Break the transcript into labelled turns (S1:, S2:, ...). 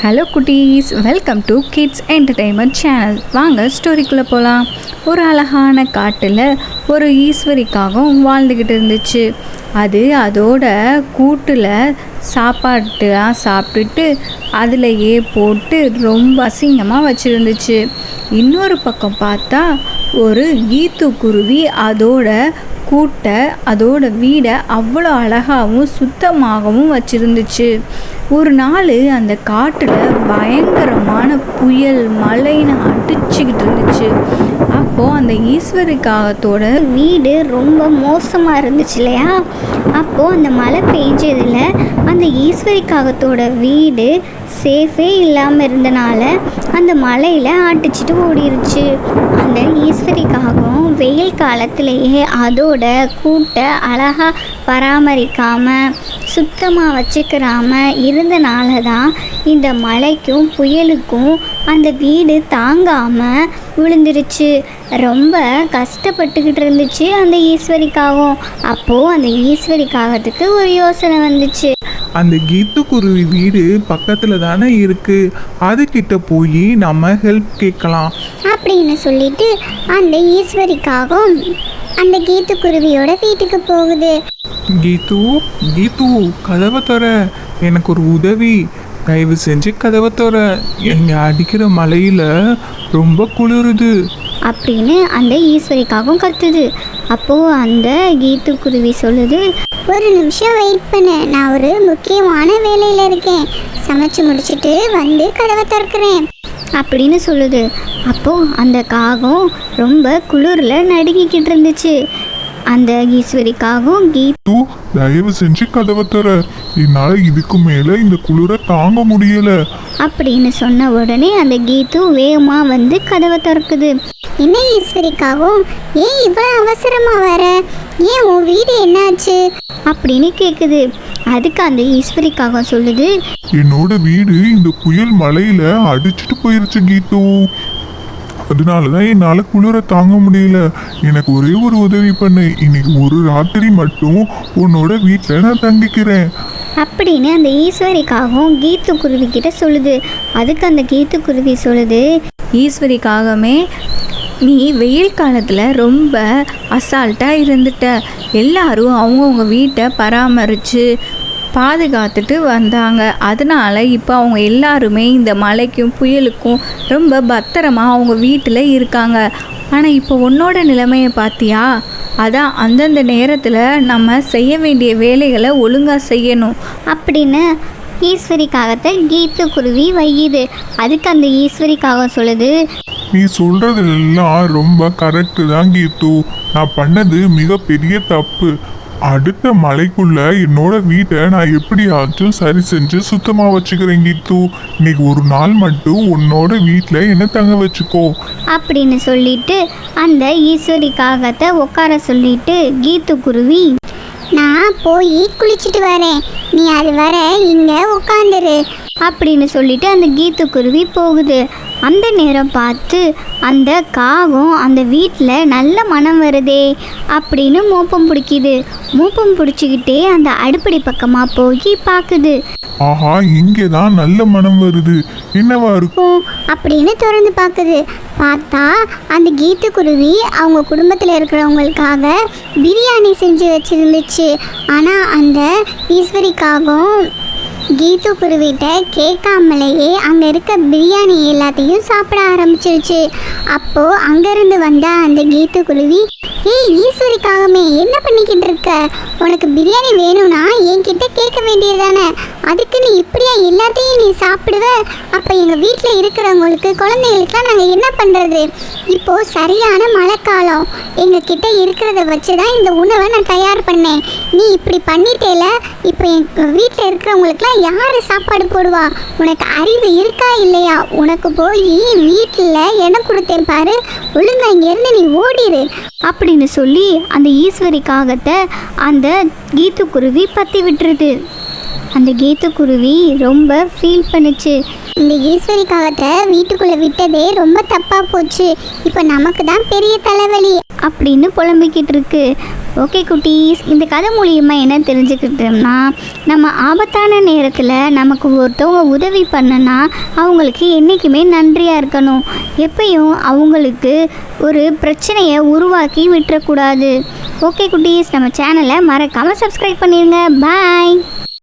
S1: Hello குட்டீஸ், welcome to kids entertainment channel. வாங்க ஸ்டோரிக்குள்ளே போகலாம். ஒரு அழகான காட்டில் ஒரு ஈஸ்வரிக்காகவும் வாழ்ந்துக்கிட்டு இருந்துச்சு. அது அதோட கூட்டில் சாப்பாட்டுலாம் சாப்பிட்டுட்டு அதிலையே போட்டு ரொம்ப அசிங்கமாக வச்சுருந்துச்சு. இன்னொரு பக்கம் பார்த்தா ஒரு கீத்து குருவி அதோட கூட்டை அதோட வீடை அவ்வளோ அழகாகவும் சுத்தமாகவும் வச்சுருந்துச்சு. ஒரு நாள் அந்த காட்டில் பயங்கரமான புயல் மழைன்னு அடிச்சுக்கிட்டு இருந்துச்சு. அப்போது அந்த ஈஸ்வரிக்காகத்தோட
S2: வீடு ரொம்ப மோசமாக இருந்துச்சு இல்லையா? அப்போது அந்த மழை பெஞ்சதில் அந்த ஈஸ்வரிக்காகத்தோட வீடு சேஃபே இல்லாமல் இருந்தனால அந்த மழையில் அடிச்சிட்டு ஓடிருச்சு. அந்த ஈஸ்வரிக்காகவும் வெயில் காலத்திலேயே அதோட கூட்டை அழகாக பராமரிக்காமல் சுத்தமாக வச்சுக்கிறாம இருந்தனால தான் இந்த மழைக்கும் புயலுக்கும் அந்த வீடு தாங்காமல் விழுந்துருச்சு. ரொம்ப கஷ்டப்பட்டுக்கிட்டு இருந்துச்சு அந்த ஈஸ்வரிக்காகவும். அப்போது அந்த ஈஸ்வரிக்காகத்துக்கு ஒரு யோசனை வந்துச்சு.
S3: அந்த கீத்து குருவி வீடு பக்கத்தில் தானே இருக்கு, அதுக்கிட்ட போய் நம்ம ஹெல்ப் கேட்கலாம்
S2: அப்படின்னு சொல்லிட்டு அந்த ஈஸ்வரிக்காகவும் அந்த கீத்து குருவியோட வீட்டுக்கு போகுது.
S3: கீத்து கீத்து கதவை தர, எனக்கு ஒரு உதவி, தயவு செஞ்சு கதவை தர, எங்க அடிக்கிற மழையில ரொம்ப குளிருது
S2: அப்படின்னு அந்த ஈஸ்வரிக்காகவும் கத்துது. அப்போது அந்த கீத்து குருவி சொல்லுது, ஒரு நிமிஷம் வெயிட் பண்ணு, நான் ஒரு முக்கியமான வேலையில் இருக்கேன், சமைச்சு முடிச்சுட்டு வந்து கதவை திறக்கிறேன் அப்படின்னு சொல்லுது. அப்போது அந்த காகம் ரொம்ப குளிரில் நடுங்கிக்கிட்டு இருந்துச்சு. அந்த ஈஸ்வரிக்காகவும்
S4: கீத்து தயவு செஞ்சு கதவை தர, என்னால் இதுக்கு மேலே இந்த குளிரை தாங்க முடியல
S2: அப்படின்னு சொன்ன உடனே அந்த கீத்து வேகமாக வந்து கதவை திறக்குது. என்ன ஈஸ்வரிக்காகவும், ஏன் இவ்வளோ அவசரமாக வர, ஏன் உன் வீடு என்னாச்சு அப்படின்னு கேட்குது. அதுக்கு அந்த ஈஸ்வரிக்காகவும் சொல்லுது,
S4: என்னோட வீடு இந்த புயல் மழையில அடிச்சுட்டு போயிருச்சு கீத்து, அதனால தான் என்னால் குளிரை தாங்க முடியல. எனக்கு ஒரே ஒரு உதவி பண்ணு, இன்னைக்கு ஒரு ராத்திரி மட்டும் உன்னோட வீட்டில் நான் தங்கிக்கிறேன்
S2: அப்படின்னு அந்த ஈஸ்வரிக்காகவும் கீத்து குருவி கிட்ட சொல்லுது. அதுக்கு அந்த கீத்து குருவி சொல்லுது,
S1: ஈஸ்வரிக்காகவே நீ வெயில் காலத்தில் ரொம்ப அசால்ட்டாக இருந்துட்ட. எல்லாரும் அவங்கவுங்க வீட்டை பராமரித்து பாதுகாத்துட்டு வந்தாங்க. அதனால் இப்போ அவங்க எல்லாருமே இந்த மழைக்கும் புயலுக்கும் ரொம்ப பத்திரமாக அவங்க வீட்டில் இருக்காங்க. ஆனால் இப்போ உன்னோட நிலைமையை பார்த்தியா? அதான் அந்தந்த நேரத்தில் நம்ம செய்ய வேண்டிய வேலைகளை ஒழுங்காக செய்யணும்
S2: அப்படின்னு ஈஸ்வரிக்காகத்தை கீத்து குருவி வையுது. அதுக்கு அந்த ஈஸ்வரிக்காக சொல்லுது,
S4: நீ சொல்றதெல்லாம் ரொம்ப கரெக்டு தான் கீத்து, நான் பண்ணது மிகப்பெரிய தப்பு. அடுத்த மழைக்குள்ள என்னோட வீட்டை நான் எப்படியாச்சும் சரி செஞ்சு சுத்தமாக வச்சுக்கிறேன் கீத்து, இன்னைக்கு ஒரு நாள் மட்டும் உன்னோட வீட்டில் என்ன தங்க வச்சுக்கோ
S2: அப்படின்னு சொல்லிட்டு அந்த ஈஸ்வரிக்காகத்தை உட்கார சொல்லிட்டு கீத்து குருவி, நான் போய் குளிச்சுட்டு வரேன், நீ அது வர இங்கே உட்காந்துரு அப்படின்னு சொல்லிட்டு அந்த கீத்து குருவி போகுது. அந்த நேரம் பார்த்து அந்த காகம் அந்த வீட்டில் நல்ல மனம் வருதே அப்படின்னு மோப்பம் பிடிக்குது. மோப்பம் பிடிச்சிக்கிட்டே அந்த அடுப்படி பக்கமாக போய் பார்க்குது.
S4: ஆஹா, இங்கே தான் நல்ல மனம் வருது, என்னவா இருக்கும்
S2: அப்படின்னு திறந்து பார்க்குது. பார்த்தா அந்த கீத்து குருவி அவங்க குடும்பத்தில் இருக்கிறவங்களுக்காக பிரியாணி செஞ்சு வச்சுருந்துச்சு. ஆனால் அந்த ஈஸ்வரிக்காகவும் கீத்து குருவிட்ட கேட்காமலேயே அங்கே இருக்க பிரியாணி எல்லாத்தையும் சாப்பிட ஆரம்பிச்சிருச்சு. அப்போது அங்கேருந்து வந்த அந்த கீத்து குருவி, ஏய் ஈஸ்வரிக்காகவே என்ன பண்ணிக்கிட்டு இருக்க, உனக்கு பிரியாணி வேணும்னா என்கிட்ட கேட்க வேண்டியதானே, அதுக்கு நீ இப்படியா எல்லாத்தையும் நீ சாப்பிடுவ, அப்போ எங்கள் வீட்டில் இருக்கிறவங்களுக்கு குழந்தைகளுக்கெல்லாம் நாங்கள் என்ன பண்ணுறது, இப்போது சரியான மழைக்காலம், எங்கள் கிட்ட இருக்கிறத வச்சு தான் இந்த உணவை நான் தயார் பண்ணேன், நீ இப்படி பண்ணிட்டேல, இப்போ எங்கள் வீட்டில் இருக்கிறவங்களுக்குலாம் யார் சாப்பாடு போடுவா, உனக்கு அறிவு இருக்கா இல்லையா, உனக்கு போய் வீட்டில் இடம் கொடுத்தேன் பாரு, ஒழுங்கா இங்கேருந்து நீ ஓடிடு அப்படின்னு சொல்லி அந்த ஈஸ்வரிக்காகத்தை அந்த கீத்து குருவி பற்றி விட்டுருது. அந்த கீத்து குருவி ரொம்ப ஃபீல் பண்ணுச்சு. இந்த ஈஸ்வரிக்காகத்தை வீட்டுக்குள்ளே விட்டதே ரொம்ப தப்பாக போச்சு, இப்போ நமக்கு தான் பெரிய தலைவலி அப்படின்னு புலம்பிக்கிட்டு இருக்கு. ஓகே குட்டீஸ், இந்த கதை மூலியமாக என்ன தெரிஞ்சுக்கிட்டோம்னா, நம்ம ஆபத்தான நேரத்தில் நமக்கு ஒருத்தவங்க உதவி பண்ணனா அவங்களுக்கு என்றைக்குமே நன்றியாக இருக்கணும். எப்பயும் அவங்களுக்கு ஒரு பிரச்சனையை உருவாக்கி விட்டுறக்கூடாது. ஓகே குட்டீஸ், நம்ம சேனலை மறக்காமல் சப்ஸ்கிரைப் பண்ணிடுங்க. பாய்.